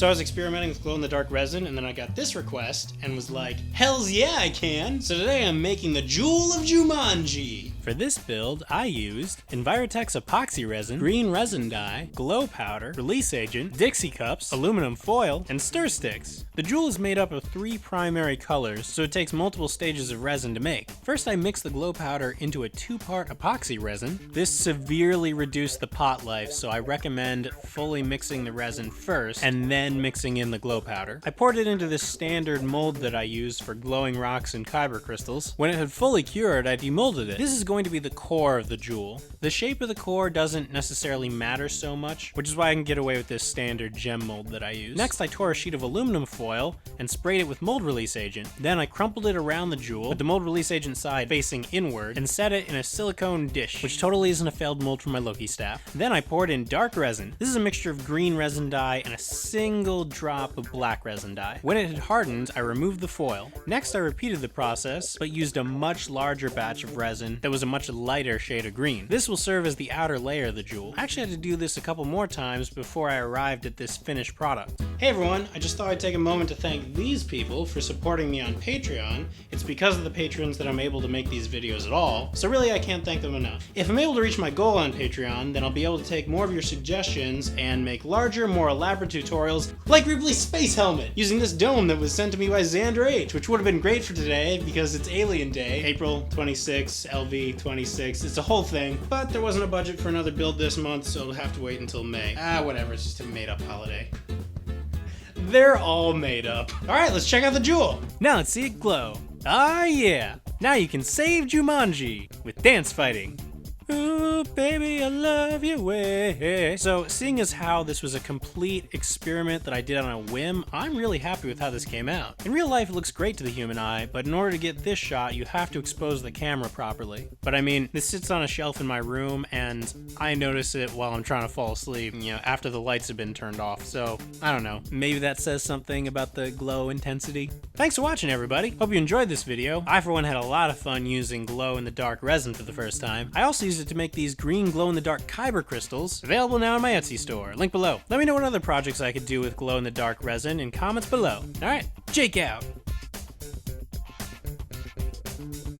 So I was experimenting with glow-in-the-dark resin, and then I got this request and was like, hells yeah I can! So today I'm making the Jewel of Jumanji! For this build, I used Envirotex epoxy resin, green resin dye, glow powder, release agent, Dixie cups, aluminum foil, and stir sticks. The jewel is made up of 3 primary colors, so it takes multiple stages of resin to make. First, I mixed the glow powder into a 2-part epoxy resin. This severely reduced the pot life, so I recommend fully mixing the resin first and then mixing in the glow powder. I poured it into this standard mold that I use for glowing rocks and kyber crystals. When it had fully cured, I demolded it. This is going to be the core of the jewel. The shape of the core doesn't necessarily matter so much, which is why I can get away with this standard gem mold that I use. Next, I tore a sheet of aluminum foil and sprayed it with mold release agent. Then I crumpled it around the jewel with the mold release agent side facing inward and set it in a silicone dish, which totally isn't a failed mold from my Loki staff. Then I poured in dark resin. This is a mixture of green resin dye and a single drop of black resin dye. When it had hardened, I removed the foil. Next, I repeated the process, but used a much larger batch of resin that was a much lighter shade of green. This will serve as the outer layer of the jewel. I actually had to do this a couple more times before I arrived at this finished product. Hey everyone, I just thought I'd take a moment to thank these people for supporting me on Patreon. It's because of the patrons that I'm able to make these videos at all, so really I can't thank them enough. If I'm able to reach my goal on Patreon, then I'll be able to take more of your suggestions and make larger, more elaborate tutorials like Ripley's space helmet, using this dome that was sent to me by Xander H, which would have been great for today because it's Alien Day, April 26, LV 26. It's a whole thing, but there wasn't a budget for another build this month, so it'll have to wait until May. Whatever, it's just a made-up holiday. They're all made up. Alright, let's check out the jewel. Now let's see it glow. Ah yeah! Now you can save Jumanji with dance fighting. Ooh, baby, I love your way. So, seeing as how this was a complete experiment that I did on a whim, I'm really happy with how this came out. In real life, it looks great to the human eye, but in order to get this shot, you have to expose the camera properly. But I mean, this sits on a shelf in my room, and I notice it while I'm trying to fall asleep, after the lights have been turned off. So, I don't know. Maybe that says something about the glow intensity. Thanks for watching, everybody. Hope you enjoyed this video. I, for one, had a lot of fun using glow-in-the-dark resin for the first time. I also used it to make these green glow-in-the-dark kyber crystals, available now in my Etsy store. Link below. Let me know what other projects I could do with glow-in-the-dark resin in comments below. Alright, Jake out!